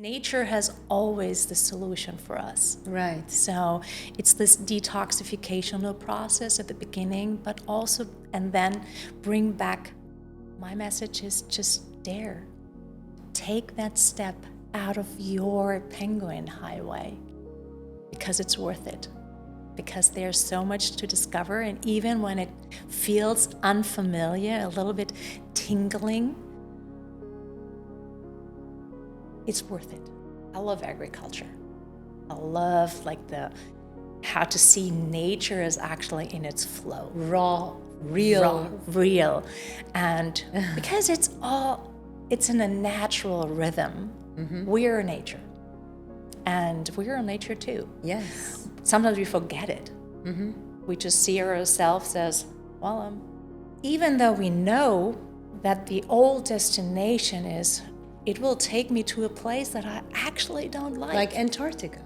Nature has always the solution for us. Right. So it's this detoxification process at the beginning, but also, and then bring back, my message is just dare. Take that step out of your penguin highway because it's worth it. Because there's so much to discover, and even when it feels unfamiliar, a little bit tingling, it's worth it. I love agriculture. I love how to see nature as actually in its flow. Raw, real. And because it's in a natural rhythm. Mm-hmm. We're nature. And we're nature too. Yes. Sometimes we forget it. Mm-hmm. We just see ourselves as, even though we know that the old destination is, it will take me to a place that I actually don't like. Like Antarctica.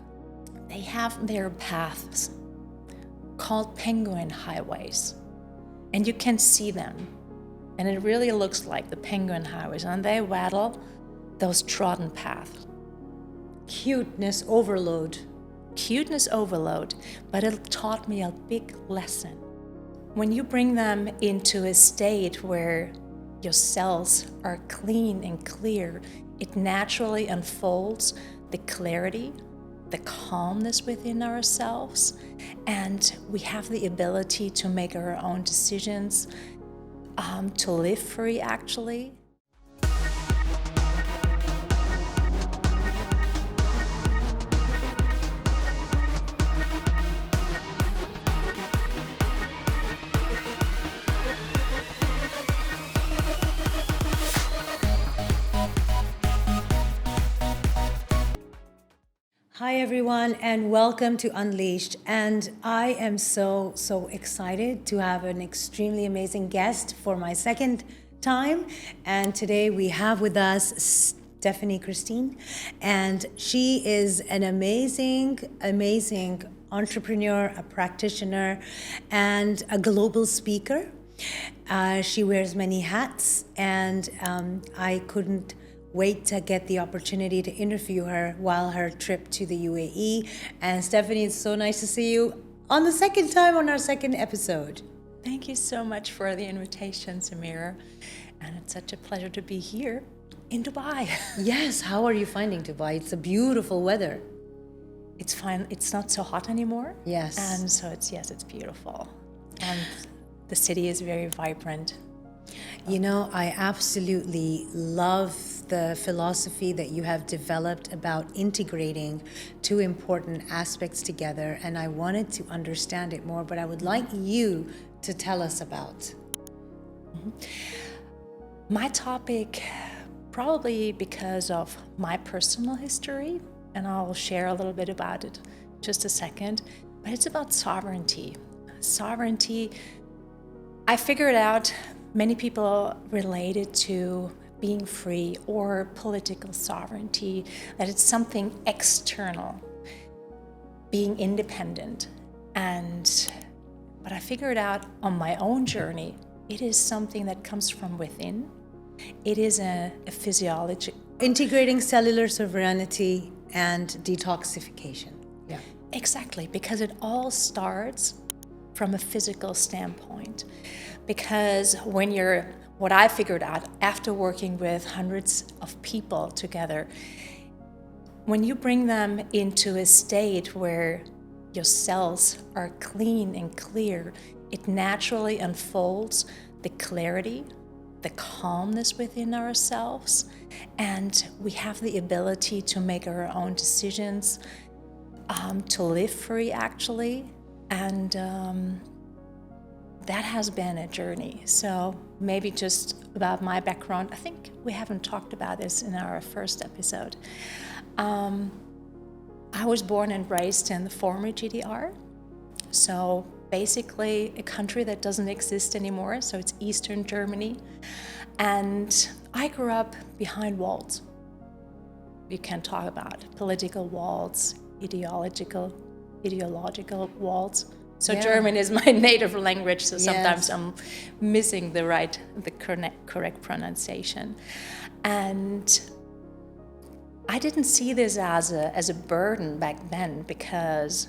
They have their paths called penguin highways. And you can see them. And it really looks like the penguin highways. And they waddle those trodden paths. Cuteness overload, but it taught me a big lesson. When you bring them into a state where your cells are clean and clear, it naturally unfolds the clarity, the calmness within ourselves, and we have the ability to make our own decisions, to live free actually. Hi everyone, and welcome to Unleashed. And I am so excited to have an extremely amazing guest for my second time. And today we have with us Stephanie Christine, and she is an amazing entrepreneur, a practitioner, and a global speaker. She wears many hats, and I couldn't wait to get the opportunity to interview her while her trip to the UAE. And Stephanie, it's so nice to see you on the second time on our second episode. Thank you so much for the invitation, Samira. And it's such a pleasure to be here in Dubai. Yes, how are you finding Dubai? It's a beautiful weather. It's fine. It's not so hot anymore. Yes. And so it's beautiful. And the city is very vibrant. You know, I absolutely love the philosophy that you have developed about integrating two important aspects together, and I wanted to understand it more, but I would like you to tell us about. Mm-hmm. My topic, probably because of my personal history, and I'll share a little bit about it in just a second, but it's about sovereignty. Sovereignty, I figured out many people relate it to being free or political sovereignty, that it's something external, being independent. But I figured out on my own journey, it is something that comes from within. It is a physiology. Integrating cellular sovereignty and detoxification. Yeah. Exactly, because it all starts from a physical standpoint. Because what I figured out after working with hundreds of people together, when you bring them into a state where your cells are clean and clear, it naturally unfolds the clarity, the calmness within ourselves, and we have the ability to make our own decisions, to live free actually, and that has been a journey. So maybe just about my background. I think we haven't talked about this in our first episode. I was born and raised in the former GDR. So basically a country that doesn't exist anymore. So it's Eastern Germany. And I grew up behind walls. You can talk about political walls, ideological walls. So yeah. German is my native language, so sometimes I'm missing the correct, pronunciation. And I grew up behind walls. You can talk about political walls, ideological walls. So German is my native language, so sometimes I'm missing the correct pronunciation. And I grew up behind walls. So German is my native language, so sometimes I'm missing the correct pronunciation. And I grew up behind walls. You can talk about political walls, ideological walls. So German is my native language, so sometimes I'm missing the correct pronunciation. And I didn't see this as a burden back then because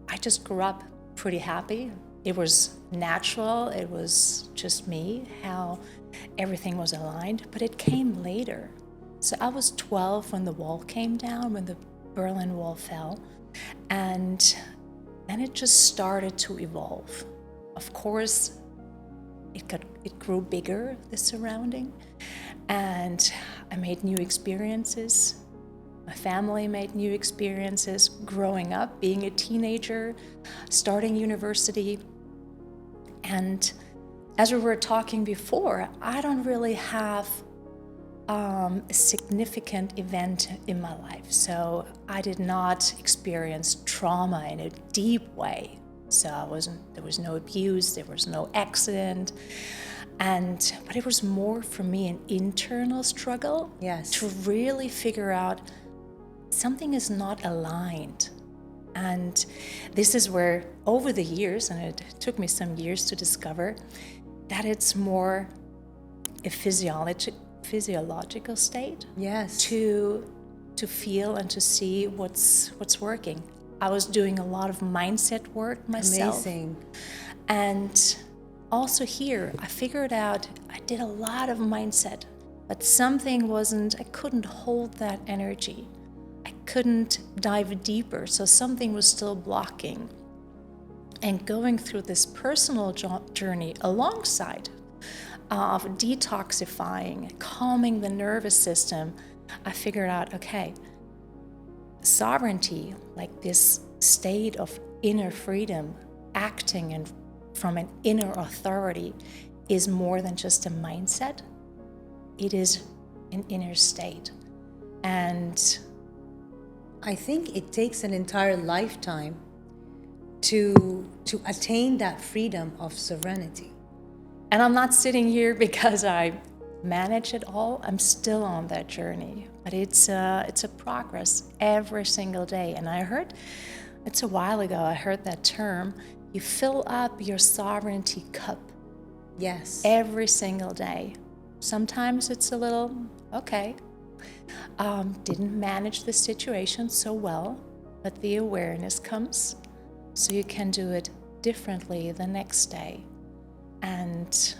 I just grew up pretty happy. It was natural. It was just me, how everything was aligned, but it came later. So I was 12 when the wall came down, when the Berlin Wall fell, and then it just started to evolve. Of course, it grew bigger, the surrounding, and I made new experiences. My family made new experiences growing up, being a teenager, starting university. And as we were talking before, I don't really have a significant event in my life. So I did not experience trauma in a deep way. So there was no abuse, there was no accident. But it was more for me an internal struggle. Yes. To really figure out something is not aligned. And this is where over the years, and it took me some years to discover, that it's more a physiological state. Yes. To feel and to see what's working. I was doing a lot of mindset work myself. Amazing. And also here, I figured out I did a lot of mindset, but something I couldn't hold that energy. I couldn't dive deeper, so something was still blocking. And going through this personal journey alongside of detoxifying, calming the nervous system, I figured out, okay, sovereignty, like this state of inner freedom, acting and from an inner authority, is more than just a mindset. It is an inner state. And I think it takes an entire lifetime to attain that freedom of sovereignty. And I'm not sitting here because I manage it all. I'm still on that journey, but it's a progress every single day. And it's a while ago, I heard that term. You fill up your sovereignty cup. Yes. Every single day. Sometimes it's a little, okay, didn't manage the situation so well, but the awareness comes, so you can do it differently the next day. And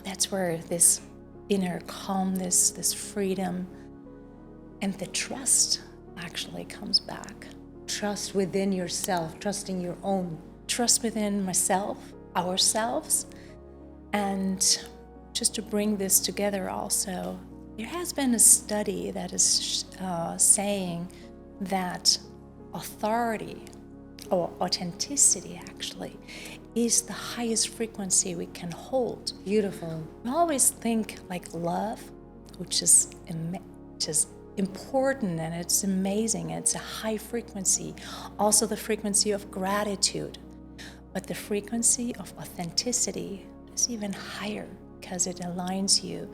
that's where this inner calmness, this freedom, and the trust actually comes back. Trust within yourself, trusting your own. Trust within myself, ourselves. And just to bring this together also, there has been a study that is saying that authority, or authenticity actually, is the highest frequency we can hold. Beautiful. We always think like love, which is important and it's amazing, it's a high frequency. Also the frequency of gratitude. But the frequency of authenticity is even higher because it aligns you.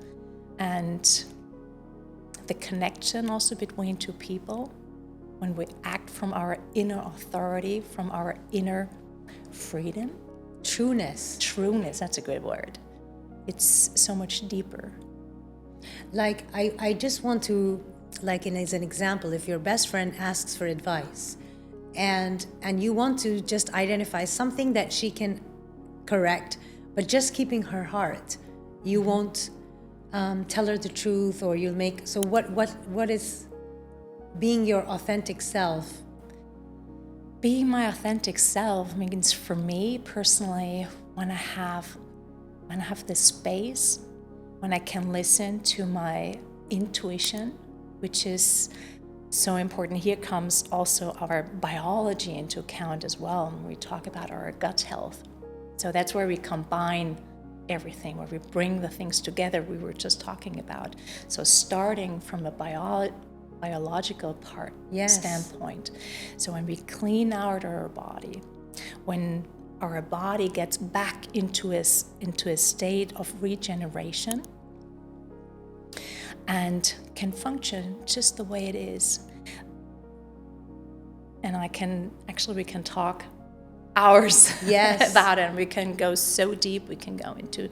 And the connection also between two people, when we act from our inner authority, from our inner freedom. Trueness. Trueness, that's a good word. It's so much deeper. Like, I just want to, like, as an example, if your best friend asks for advice and you want to just identify something that she can correct, but just keeping her heart, you won't tell her the truth, or you'll make, so what is being your authentic self? Being my authentic self means, for me personally, when I have this space, when I can listen to my intuition, which is so important. Here comes also our biology into account as well, when we talk about our gut health. So that's where we combine everything, where we bring the things together we were just talking about. So starting from a biological part standpoint. So when we clean out our body, when our body gets back into a state of regeneration and can function just the way it is. And we can talk hours about it, and we can go so deep. We can go into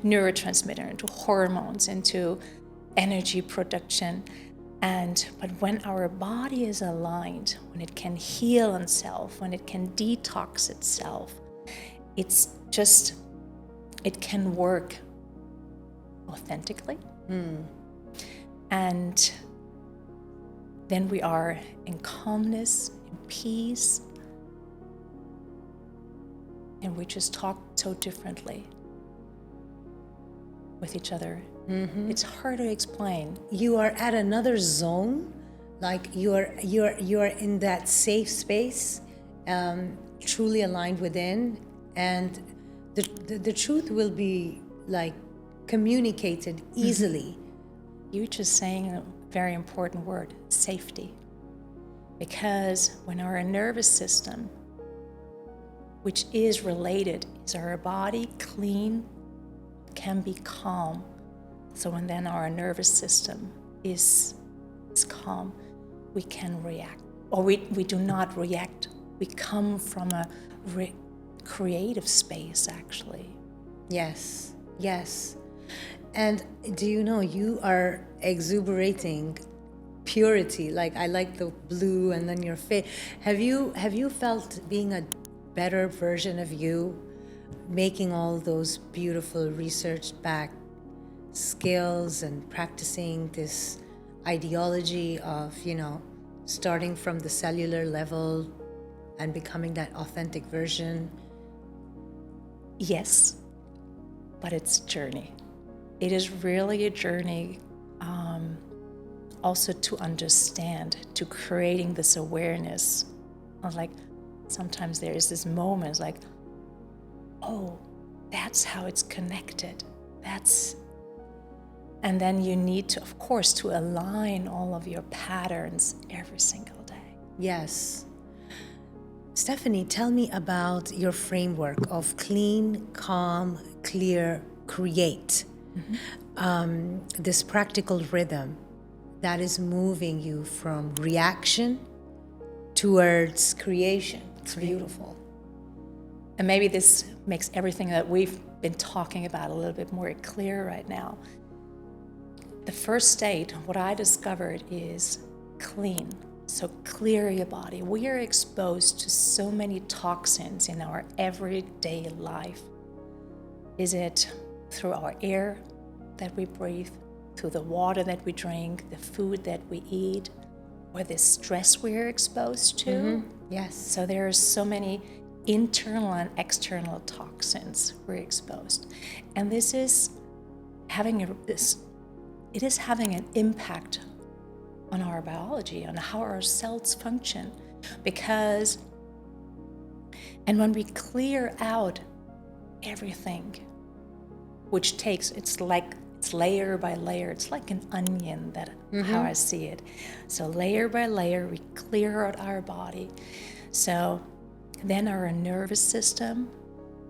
neurotransmitter, into hormones, into energy production. But when our body is aligned, when it can heal itself, when it can detox itself, it can work authentically. And then we are in calmness, in peace, and we just talk so differently with each other. It's hard to explain. You are at another zone, like you're in that safe space, truly aligned within, and the truth will be like communicated easily. You're just saying a very important word, safety. Because when our nervous system, which is related, is our body clean, can be calm. So when then our nervous system is calm, we can react. Or we do not react. We come from a creative space, actually. Yes. And do you know, you are exuberating purity. Like, I like the blue and then your face. Have you felt being a better version of you, making all those beautiful research-backed skills and practicing this ideology of, starting from the cellular level and becoming that authentic version? Yes, but it's a journey. It is really a journey, also to understand, to creating this awareness. Like, sometimes there is this moment like, oh, that's how it's connected. And then you need to, of course, to align all of your patterns every single day. Yes. Stephanie, tell me about your framework of clean, calm, clear, create. This practical rhythm that is moving you from reaction towards creation. It's beautiful. And maybe this makes everything that we've been talking about a little bit more clear right now. The first state, what I discovered, is clean. So clear your body. We are exposed to so many toxins in our everyday life. Is it through our air that we breathe, through the water that we drink, the food that we eat, or the stress we're exposed to? Yes. So there are so many internal and external toxins we're exposed. And this is having an impact on our biology, on how our cells function. And when we clear out everything, which it's layer by layer, it's like an onion, how I see it. So layer by layer, we clear out our body. So then our nervous system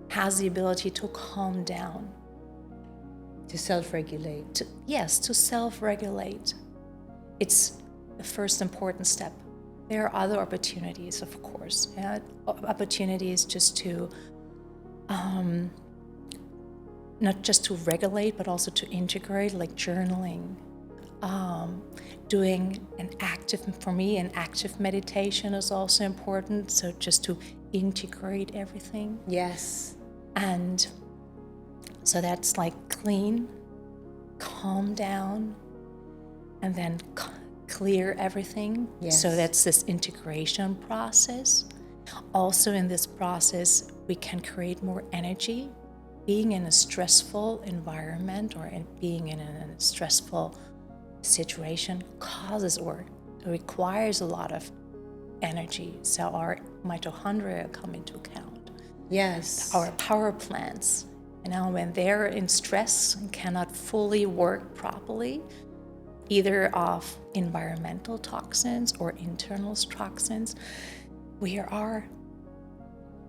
has the ability to calm down. To self-regulate. To self-regulate. It's the first important step. There are other opportunities, of course. Opportunities just to, not just to regulate, but also to integrate, like journaling, doing an active meditation is also important. So just to integrate everything. Yes. And so that's like clean, calm down, and then clear everything. Yes. So that's this integration process. Also in this process, we can create more energy. Being in a stressful environment or being in a stressful situation requires a lot of energy. So our mitochondria come into account. Yes. Our power plants, when they're in stress and cannot fully work properly, either of environmental toxins or internal toxins,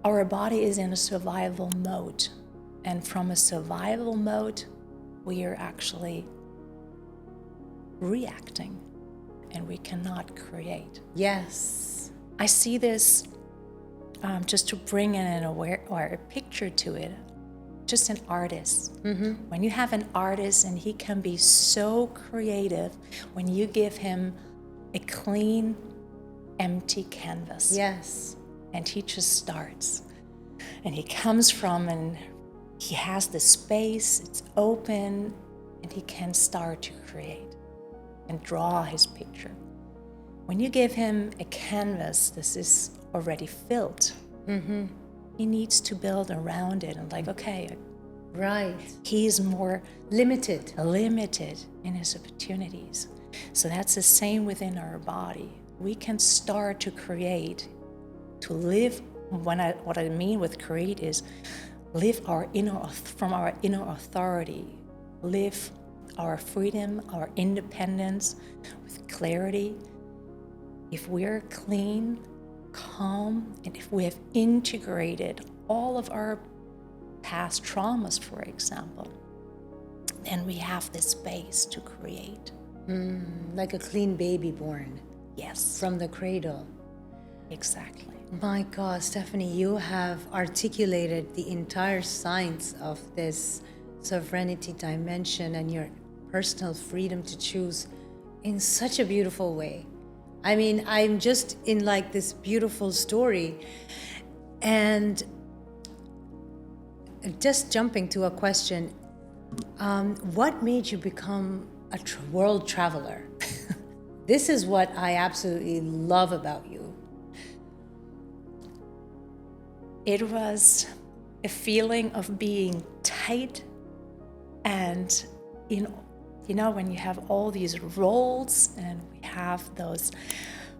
our body is in a survival mode. And from a survival mode, we are actually reacting and we cannot create. Yes. I see this, just to bring in a picture to it. just an artist. When you have an artist and he can be so creative, when you give him a clean, empty canvas. Yes. And he just starts. And he comes from, and he has the space, it's open, and he can start to create and draw his picture. When you give him a canvas, this is already filled. He needs to build around it and like, okay, Right. he's more Limited. in his opportunities. So that's the same within our body. We can start to create, to live. What I mean with create is live from our inner authority, live our freedom, our independence with clarity. If we're clean, calm, and if we have integrated all of our past traumas, for example, then we have this space to create. Like a clean baby born Yes, from the cradle. exactly. My God, Stephanie, you have articulated the entire science of this sovereignty dimension and your personal freedom to choose in such a beautiful way. I mean, I'm just in like this beautiful story. And just jumping to a question, what made you become a world traveler? This is what I absolutely love about you. It was a feeling of being tight, and you know when you have all these roles and we have those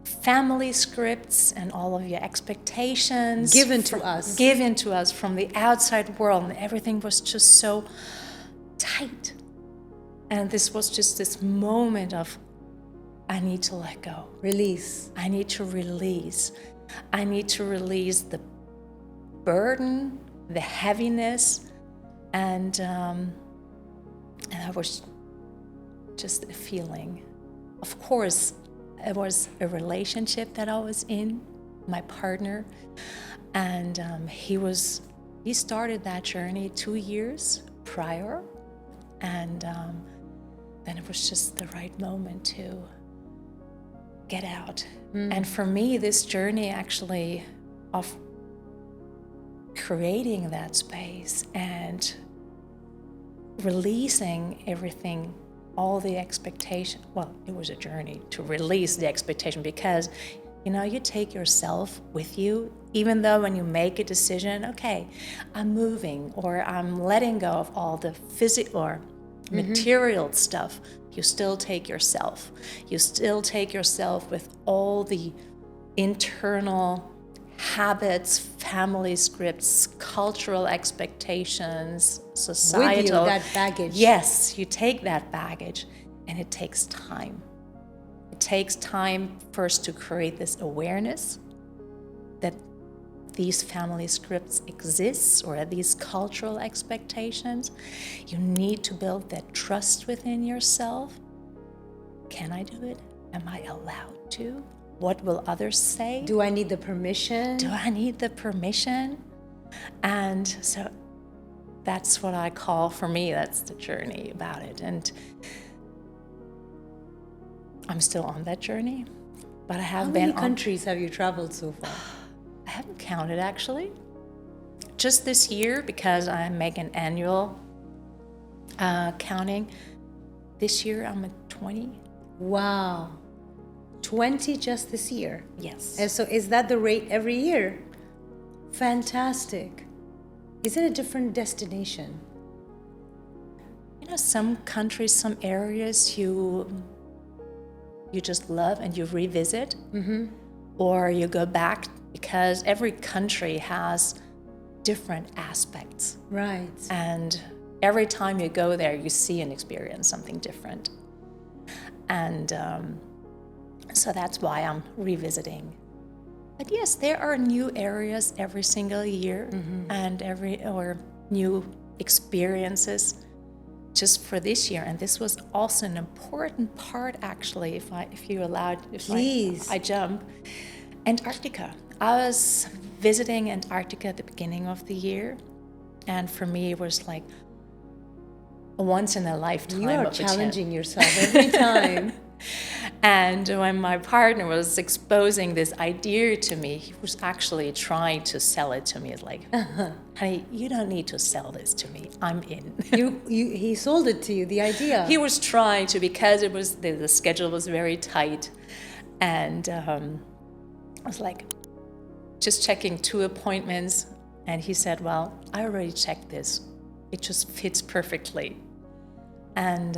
family scripts and all of your expectations Given to us from the outside world, and everything was just so tight. And this was just this moment of, I need to let go. Release. I need to release. I need to release the burden, the heaviness, and that was just a feeling. Of course, it was a relationship that I was in, my partner, and he started that journey 2 years prior, and then it was just the right moment to get out. And for me, this journey actually of creating that space and releasing everything, all the expectation. Well, it was a journey to release the expectation, because you take yourself with you, even though when you make a decision, okay, I'm moving or I'm letting go of all the physical or material stuff, you still take yourself. You still take yourself with all the internal habits, family scripts, cultural expectations, societal. With you, that baggage. Yes, you take that baggage, and it takes time. It takes time first to create this awareness that these family scripts exist, or these cultural expectations. You need to build that trust within yourself. Can I do it? Am I allowed to? What will others say? Do I need the permission? Do I need the permission? And so that's what I call, for me, that's the journey about it. And I'm still on that journey, but I have How been many countries have you traveled so far? I haven't counted, actually. Just this year, because I make an annual counting. This year I'm at 20. Wow. 20 just this year? Yes. And so is that the rate every year? Fantastic. Is it a different destination? Some countries, some areas you just love and you revisit, or you go back, because every country has different aspects. Right. And every time you go there, you see and experience something different. And so that's why I'm revisiting. But yes, there are new areas every single year, and or new experiences just for this year. And this was also an important part, actually, if you allowed, Please. I jump. Antarctica. I was visiting Antarctica at the beginning of the year, And for me, it was like a once in a lifetime. You are of a challenging yourself every time. And when my partner was exposing this idea to me, he was actually trying to sell it to me. It's like, honey, you don't need to sell this to me. I'm in. He sold it to you, the idea. He was trying to, because it was the schedule was very tight, and I was like just checking 2 appointments, and he said, "Well, I already checked this. It just fits perfectly." And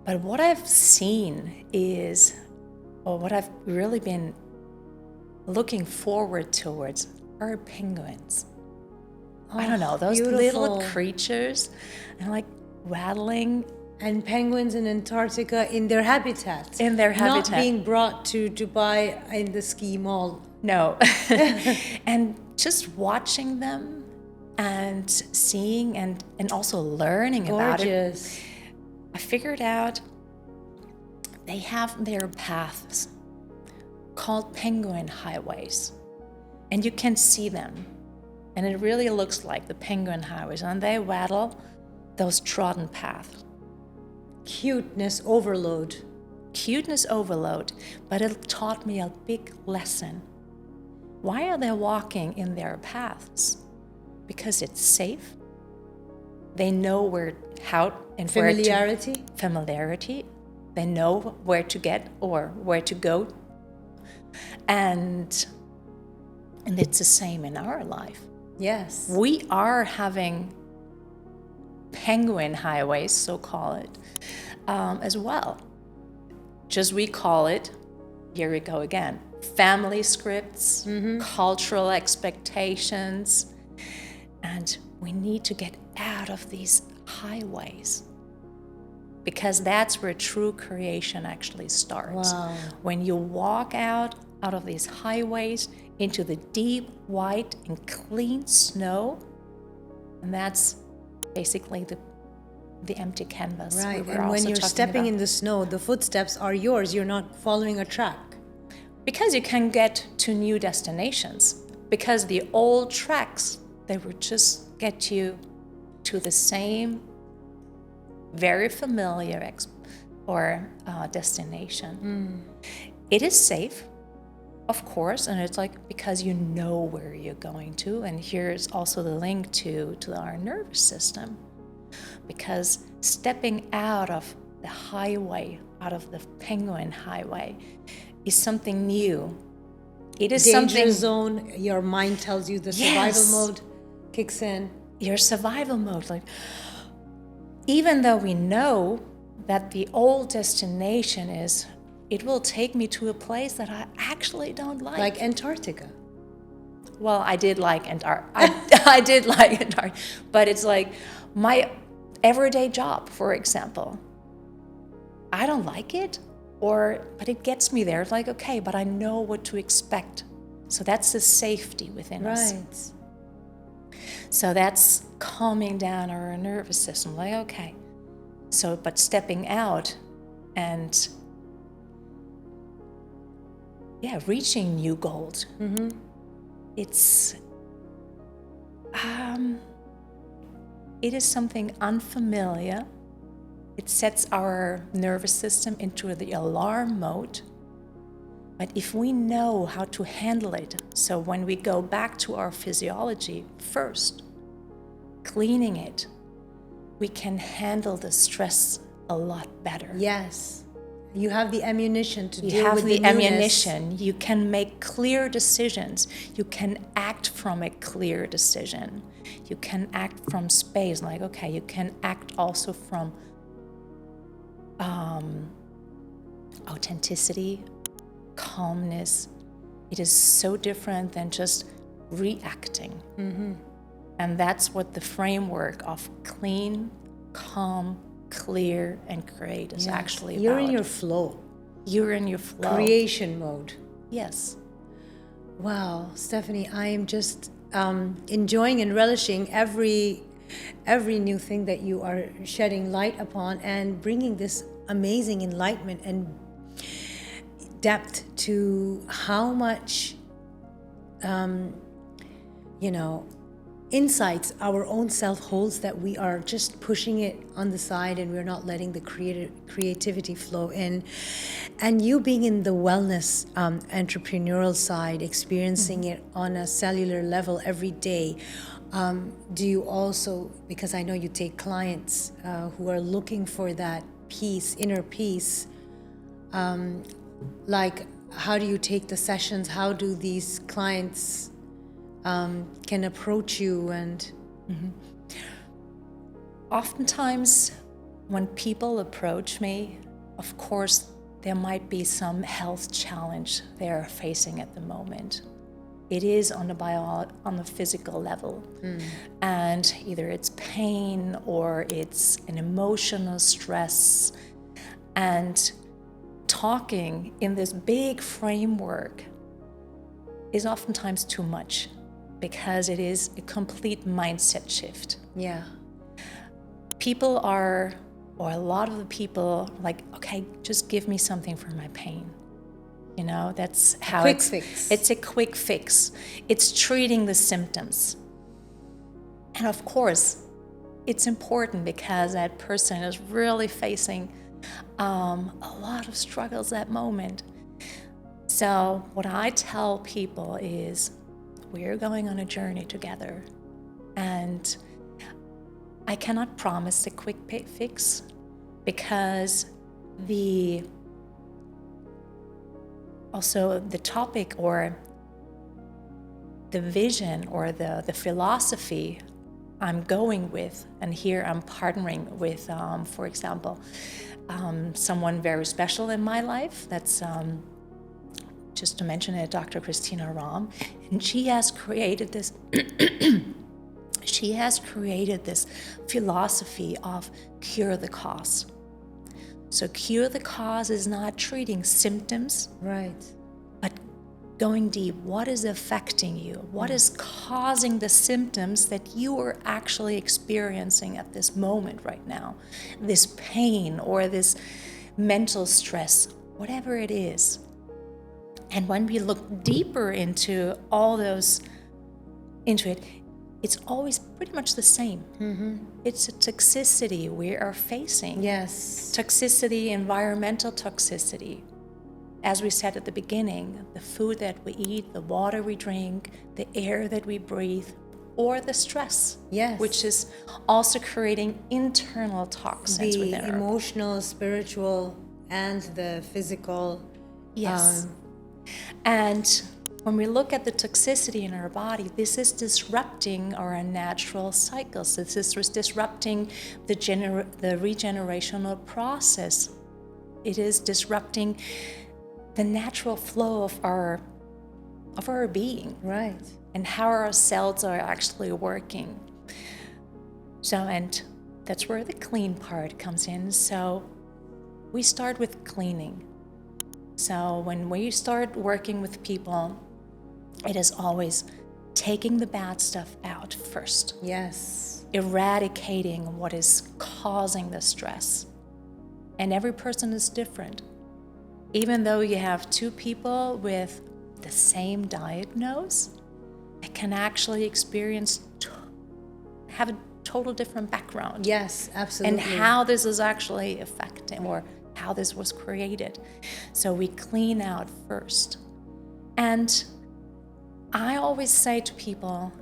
but what I've seen is, or what I've really been looking forward towards, are penguins. I don't know, those little creatures, and like waddling. And penguins in Antarctica in their habitat. In their habitat. Not being brought to Dubai in the ski mall. No. And just watching them and seeing and also learning about it. Gorgeous. I figured out they have their paths called penguin highways, and you can see them, and it really looks like the penguin highways, and they waddle those trodden paths. Cuteness overload. Cuteness overload, but it taught me a big lesson. Why are they walking in their paths? Because it's safe. They know how and Familiarity. where to, familiarity. They know where to get or where to go. And it's the same in our life. Yes. We are having penguin highways, so call it, as well. Just we call it, here we go again, family scripts, cultural expectations, and we need to get out of these highways, because that's where true creation actually starts. Wow. When you walk out of these highways into the deep, white, and clean snow, and that's basically the empty canvas. Right, and when you're stepping in the snow, the footsteps are yours. You're not following a track. Because you can get to new destinations. Because the old tracks, they would just get you to the same very familiar destination. It is safe, of course, and it's like because you know where you're going to. And here's also the link to our nervous system. Because stepping out of the highway, out of the penguin highway, is something new. It is danger zone. Your mind tells you the survival mode kicks in. Your survival mode, like, even though we know that the old destination is, it will take me to a place that I actually don't like. Like Antarctica. Well, I did like Antarctica. I did like Antarctica, but it's like my everyday job, for example. I don't like it, but it gets me there. It's like, okay, but I know what to expect. So that's the safety within us. Right. So that's calming down our nervous system. Like, okay. So, but stepping out and, reaching new goals. It is something unfamiliar. It sets our nervous system into the alarm mode. But if we know how to handle it, so when we go back to our physiology first, cleaning it, we can handle the stress a lot better. Yes. You have the ammunition to deal with the You have the newness. ammunition. You can make clear decisions. You can act from a clear decision. You can act from space. Like, okay, you can act also from authenticity, calmness. It is so different than just reacting. And that's what the framework of clean, calm, clear, and create is actually about. You're in your flow. You're in your flow. Creation mode. Yes. Wow, Stephanie, I am just enjoying and relishing every new thing that you are shedding light upon and bringing this amazing enlightenment and depth to how much, insights our own self holds that we are just pushing it on the side and we're not letting the creativity flow in. And you being in the wellness entrepreneurial side, experiencing it on a cellular level every day, do you also, because I know you take clients who are looking for that peace, inner peace, like how do you take the sessions? How do these clients can approach you? And oftentimes when people approach me, of course there might be some health challenge they're facing at the moment. It is on the physical level, and either it's pain or it's an emotional stress. And talking in this big framework is oftentimes too much, because it is a complete mindset shift. yeah, People are, or a lot of the people, like, okay, just give me something for my pain. You know, that's how quick fix. It's a quick fix. It's treating the symptoms. And of course, it's important because that person is really facing a lot of struggles at that moment. So what I tell people is, we're going on a journey together, and I cannot promise a quick fix, because the topic or the vision or the philosophy I'm going with, and here I'm partnering with, for example, someone very special in my life. That's just to mention it, Dr. Christina Rahm, and she has created this. She has created this philosophy of cure the cause. So cure the cause is not treating symptoms, right, but going deep. What is affecting you? What is causing the symptoms that you are actually experiencing at this moment right now? This pain or this mental stress, whatever it is. And when we look deeper into all those, into it, it's always pretty much the same. It's a toxicity we are facing. yes, Toxicity, environmental toxicity. As we said at the beginning, the food that we eat, the water we drink, the air that we breathe, or the stress, yes, which is also creating internal toxins the within our. emotional, spiritual, and the physical. Yes. And when we look at the toxicity in our body, this is disrupting our natural cycles. This is disrupting the regenerational process. It is disrupting the natural flow of our being, right, and how our cells are actually working. So, and that's where the clean part comes in. So we start with cleaning. So when we start working with people, it is always taking the bad stuff out first, yes, eradicating what is causing the stress. And every person is different. Even though you have two people with the same diagnosis, they can actually have a total different background. yes, absolutely. And how this is actually affecting, or how this was created. So we clean out first. And I always say to people,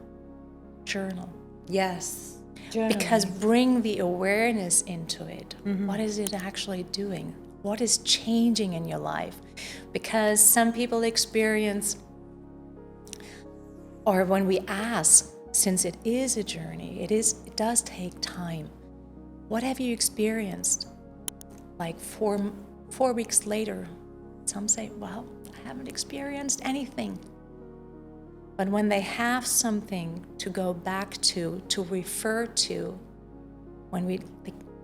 journal. yes, Because bring the awareness into it. What is it actually doing? What is changing in your life? Because some people experience, or when we ask, since it is a journey, it does take time. What have you experienced? Like 4 weeks later, some say, well, I haven't experienced anything. But when they have something to go back to refer to, when we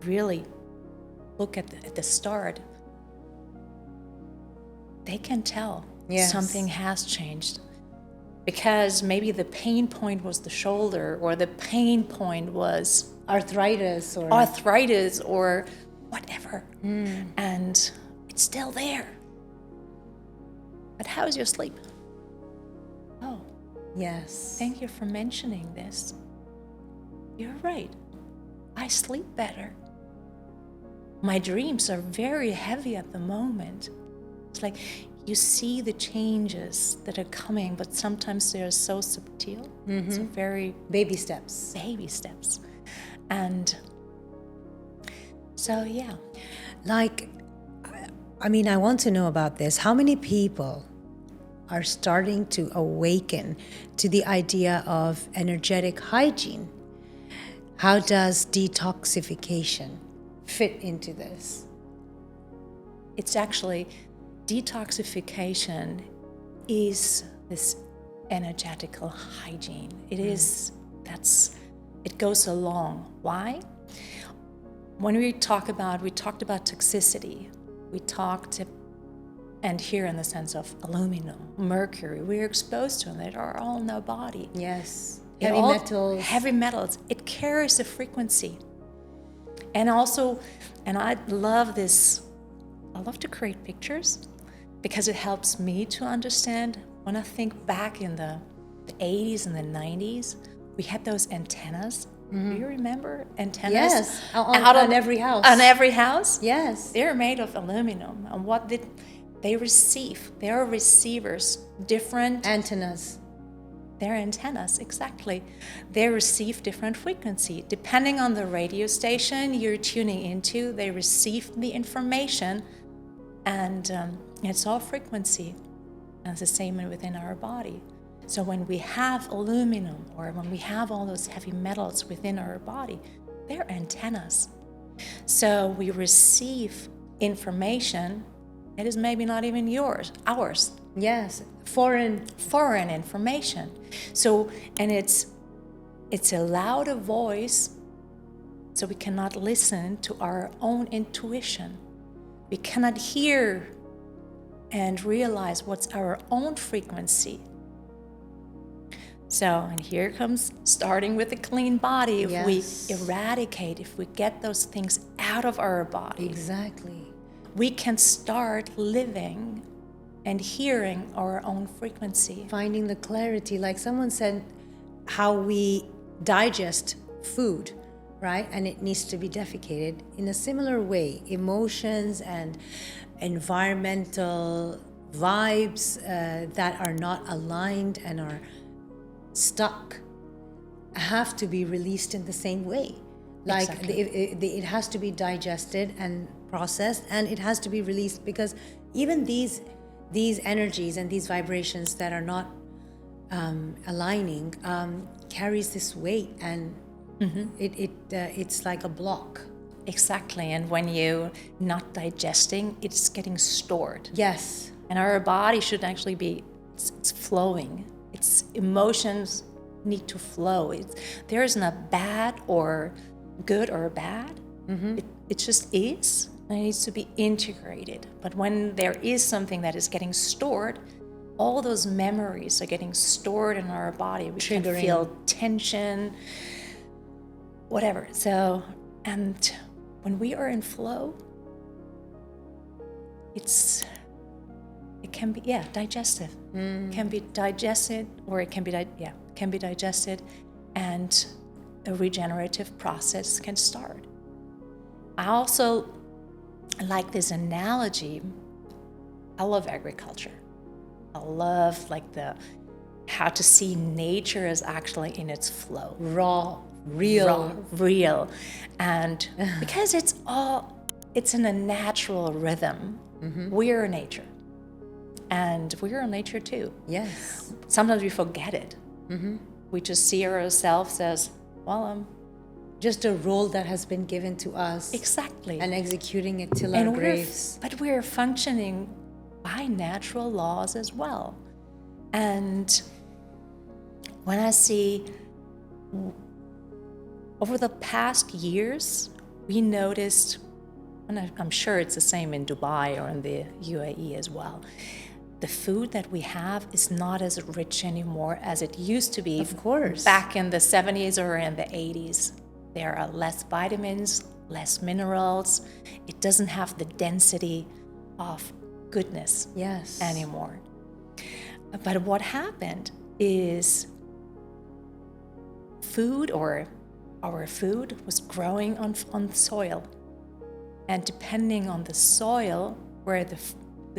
really look at the start, they can tell something has changed. Because maybe the pain point was the shoulder, or the pain point was arthritis or whatever. And it's still there. But how's your sleep? Oh, yes, thank you for mentioning this. you're right. I sleep better. My dreams are very heavy at the moment. It's like you see the changes that are coming, but sometimes they're so subtle. So very Baby steps. baby steps. And so, yeah. Like, I mean, I want to know about this. How many people are starting to awaken to the idea of energetic hygiene? How does detoxification fit into this? It's actually, detoxification is this energetical hygiene. It is, it goes along. Why? When we talked about toxicity, we talked, and here in the sense of aluminum, mercury, we're exposed to them. They are all in our body. Yes. Heavy metals. It carries a frequency. And also, and I love this, I love to create pictures because it helps me to understand. When I think back in the 80s and the 90s, we had those antennas. Do you remember antennas? Yes, on every house. On every house? Yes. They're made of aluminum. And what did they receive? They are receivers, different Antennas. They're antennas, exactly. They receive different frequency. Depending on the radio station you're tuning into, they receive the information, and it's all frequency. And it's the same within our body. So when we have aluminum, or when we have all those heavy metals within our body, they're antennas. So we receive information. It is maybe not even ours. Yes, foreign information. So, and it's a louder voice, so we cannot listen to our own intuition. We cannot hear and realize what's our own frequency. So, and here comes starting with a clean body. If we eradicate, if we get those things out of our body, exactly, we can start living and hearing our own frequency. Finding the clarity, like someone said, how we digest food, right? And it needs to be defecated. In a similar way, emotions and environmental vibes that are not aligned and are stuck have to be released in the same way. Like exactly. it has to be digested and processed, and it has to be released, because even these energies and these vibrations that are not aligning carries this weight, and it's like a block. Exactly, and when you're not digesting, it's getting stored. Yes. And our body should actually be, it's flowing. Its emotions need to flow. There isn't a bad or good or bad. It just is, and it needs to be integrated. But when there is something that is getting stored, all those memories are getting stored in our body. We can feel tension, whatever. So, and when we are in flow, it can be, digestive. It can be digested, or it can be digested, and a regenerative process can start. I also like this analogy. I love agriculture. I love how to see nature as actually in its flow. Raw, real. And because it's in a natural rhythm. We're nature. And we're in nature too. Yes. Sometimes we forget it. We just see ourselves as, well, just a role that has been given to us. Exactly. And executing it till our graves. But we're functioning by natural laws as well. And when I see, over the past years, we noticed, and I'm sure it's the same in Dubai or in the UAE as well, the food that we have is not as rich anymore as it used to be. Of course. Back in the 70s or in the 80s. There are less vitamins, less minerals. It doesn't have the density of goodness anymore. But what happened is food, or our food was growing on soil. And depending on the soil where the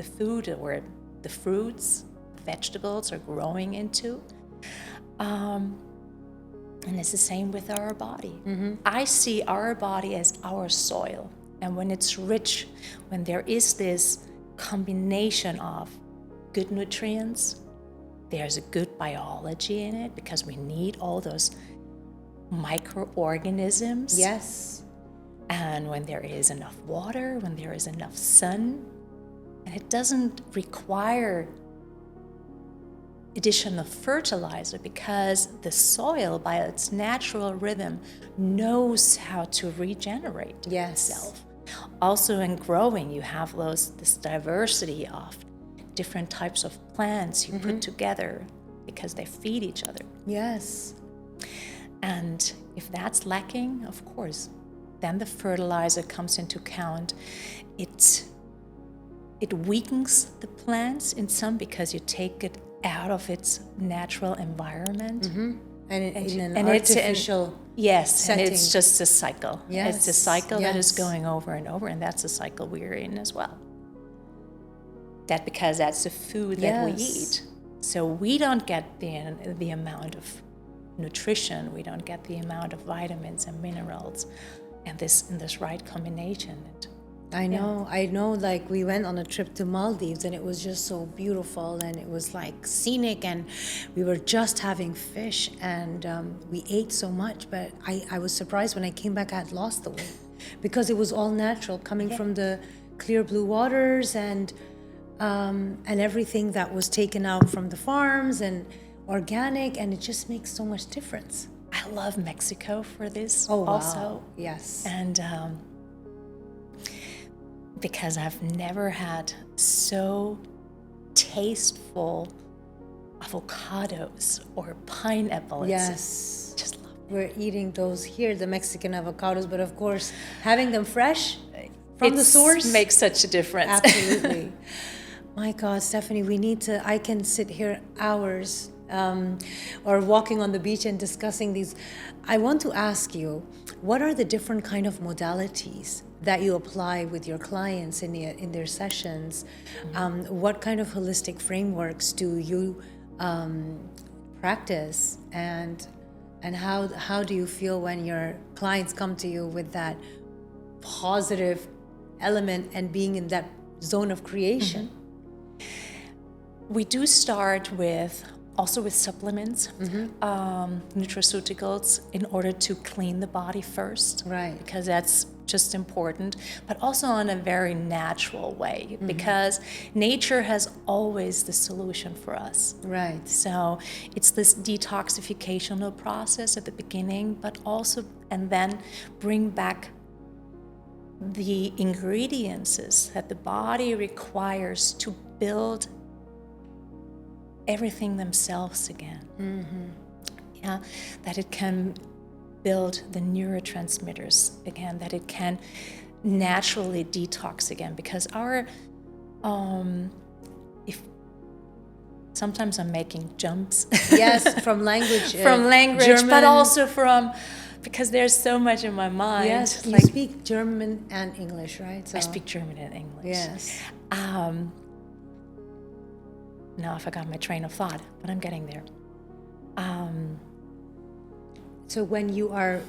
food or the fruits, vegetables are growing into, and it's the same with our body. I see our body as our soil. And when it's rich, when there is this combination of good nutrients, there's a good biology in it because we need all those microorganisms. Yes. And when there is enough water, when there is enough sun, and it doesn't require additional fertilizer because the soil, by its natural rhythm, knows how to regenerate itself. Also in growing, you have this diversity of different types of plants you put together because they feed each other. Yes. And if that's lacking, of course, then the fertilizer comes into account. It weakens the plants in some because you take it out of its natural environment. And in an artificial setting. And it's just a cycle. Yes. It's a cycle that is going over and over, and that's a cycle we're in as well. Because that's the food that we eat. So we don't get the amount of nutrition, we don't get the amount of vitamins and minerals, and in this right combination. I know, like we went on a trip to Maldives and it was just so beautiful and it was like scenic and we were just having fish and we ate so much, but I was surprised when I came back I had lost the weight because it was all natural coming from the clear blue waters and everything that was taken out from the farms and organic, and it just makes so much difference. I love Mexico for this also. Wow. Yes. And because I've never had so tasteful avocados or pineapple. Yes. Just love it. We're eating those here, the Mexican avocados, but of course, having them fresh from the source makes such a difference. Absolutely. My God, Stephanie, I can sit here hours or walking on the beach and discussing these. I want to ask you, what are the different kind of modalities that you apply with your clients in their sessions? What kind of holistic frameworks do you practice, and how do you feel when your clients come to you with that positive element and being in that zone of creation? We do start with supplements, nutraceuticals, in order to clean the body first. Right. Because that's just important, but also in a very natural way, because nature has always the solution for us. Right. So it's this detoxification process at the beginning, but also, and then bring back the ingredients that the body requires to build everything themselves again. Yeah, that it can build the neurotransmitters again, that it can naturally detox again, because our if sometimes I'm making jumps Yes, from language German, but also from because there's so much in my mind. Yes, you speak German and English, right? So. I speak German and English. Yes. Now I forgot my train of thought, but I'm getting there. So when you are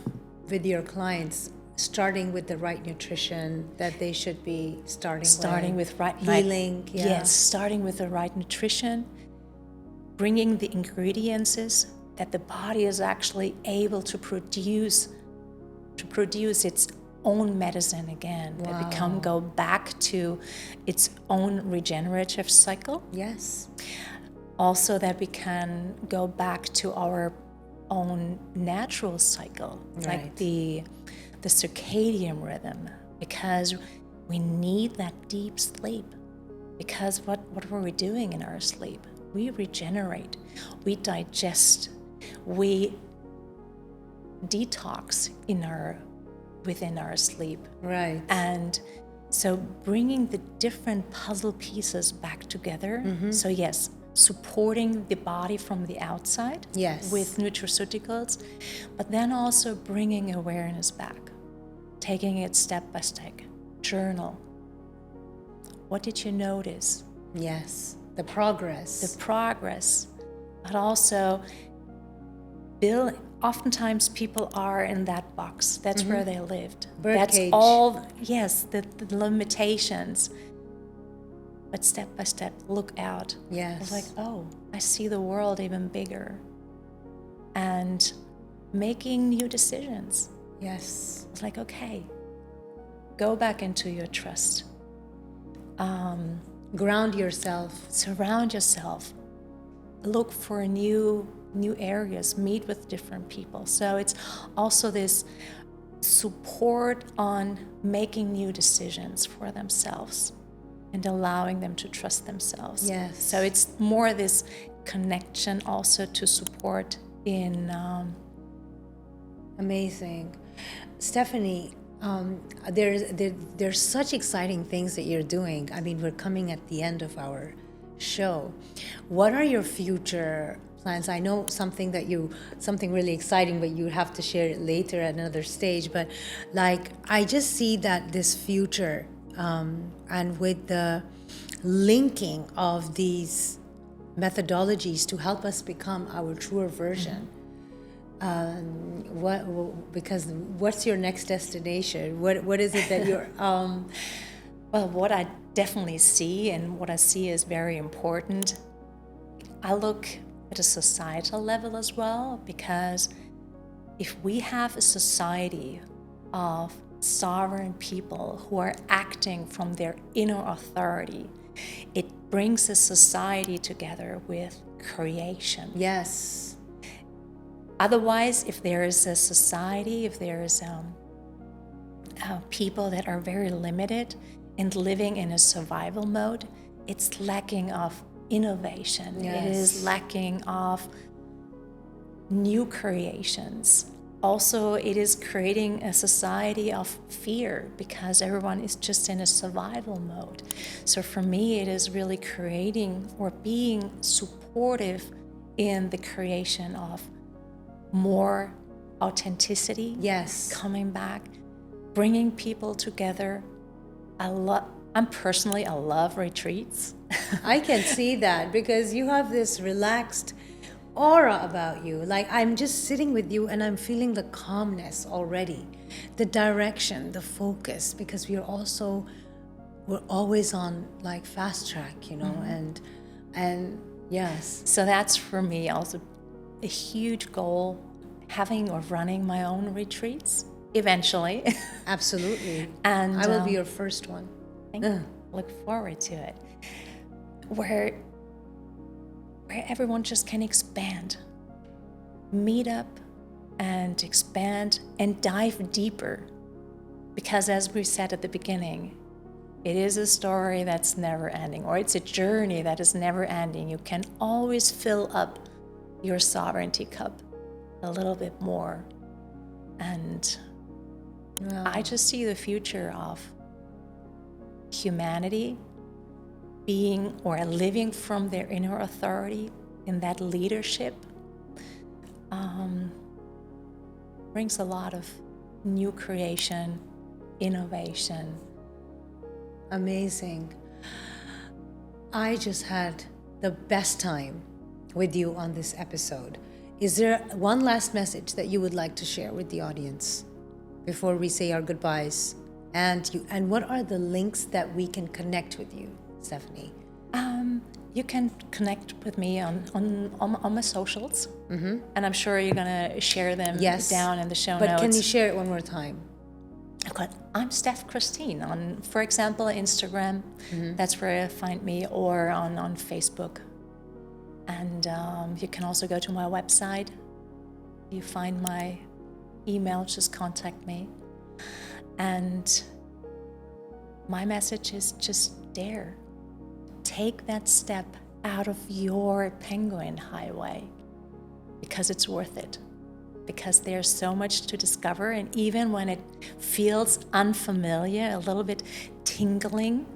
with your clients, starting with the right nutrition that they should be starting with right healing. Yes, starting with the right nutrition, bringing the ingredients that the body is actually able to produce its own medicine again. Wow. That go back to its own regenerative cycle. Yes. Also that we can go back to our own natural cycle, like the circadian rhythm, because we need that deep sleep. Because what were we doing in our sleep? We regenerate, we digest, we detox within our sleep. Right. And so bringing the different puzzle pieces back together. So yes, supporting the body from the outside Yes. with nutraceuticals, but then also bringing awareness back, taking it step by step. Journal. What did you notice? Yes. The progress. The progress, but also oftentimes people are in that box. That's where they lived. That's Birdcage. all, yes, the limitations. But step by step, look out. Yes. It's like, oh, I see the world even bigger. And making new decisions. Yes. It's like, okay, go back into your trust. Ground yourself. Surround yourself. Look for new areas. Meet with different people. So it's also this support on making new decisions for themselves and allowing them to trust themselves. Yes. So it's more this connection also to support in... Amazing. Stephanie, there's such exciting things that you're doing. I mean, we're coming at the end of our show. What are your future plans? I know something really exciting, but you have to share it later at another stage. But like, I just see that this future, and with the linking of these methodologies to help us become our truer version. Because what's your next destination? What is it that you're? Well, what I definitely see, and what I see is very important, I look at a societal level as well, because if we have a society of sovereign people who are acting from their inner authority, it brings a society together with creation. Yes. Otherwise, if there is a society, if there is people that are very limited and living in a survival mode, it's lacking of innovation. Yes. It is lacking of new creations. Also, it is creating a society of fear because everyone is just in a survival mode. So for me, it is really creating or being supportive in the creation of more authenticity. Yes. Coming back, bringing people together. I love retreats. I can see that because you have this relaxed aura about you. Like, I'm just sitting with you and I'm feeling the calmness already, the direction, the focus, because we're always on like fast track, you know, and yes. So that's for me also a huge goal, having or running my own retreats eventually. Absolutely. And I will be your first one. Thank you. Look forward to it. Where everyone just can expand, meet up and expand and dive deeper. Because as we said at the beginning, it is a story that's never ending, or it's a journey that is never ending. You can always fill up your sovereignty cup a little bit more. And I just see the future of humanity being or living from their inner authority in that leadership brings a lot of new creation, innovation. Amazing. I just had the best time with you on this episode. Is there one last message that you would like to share with the audience before we say our goodbyes? And what are the links that we can connect with you, Stephanie? You can connect with me on my socials, and I'm sure you're gonna share them down in the show notes. But can you share it one more time? I'm Steph Christine on, for example, Instagram. That's where you find me, or on Facebook. And you can also go to my website. You find my email, just contact me. And my message is just dare. Take that step out of your penguin highway, because it's worth it. Because there's so much to discover, and even when it feels unfamiliar, a little bit tingling,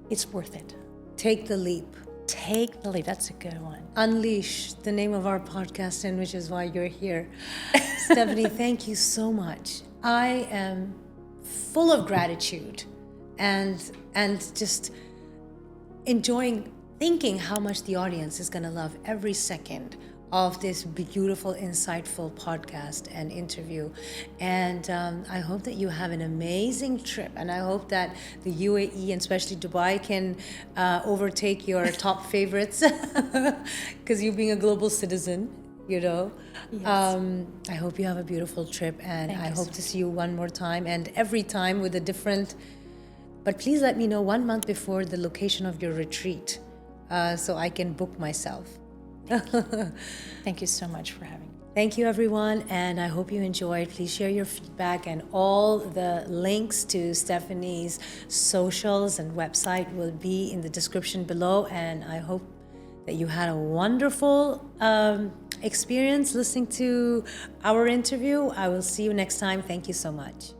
it's worth it. Take the leap. Take the leap. That's a good one. Unleash, the name of our podcast, and which is why you're here. Stephanie, thank you so much. I am full of gratitude and just enjoying thinking how much the audience is going to love every second of this beautiful, insightful podcast and interview. And I hope that you have an amazing trip. And I hope that the UAE and especially Dubai can overtake your top favorites, because you being a global citizen, you know. Yes. I hope you have a beautiful trip, and Thank I you hope so to see you one more time, and every time with a different. But please let me know 1 month before the location of your retreat, so I can book myself. Thank you so much for having me. Thank you, everyone, and I hope you enjoyed. Please share your feedback, and all the links to Stephanie's socials and website will be in the description below. And I hope that you had a wonderful experience listening to our interview. I will see you next time. Thank you so much.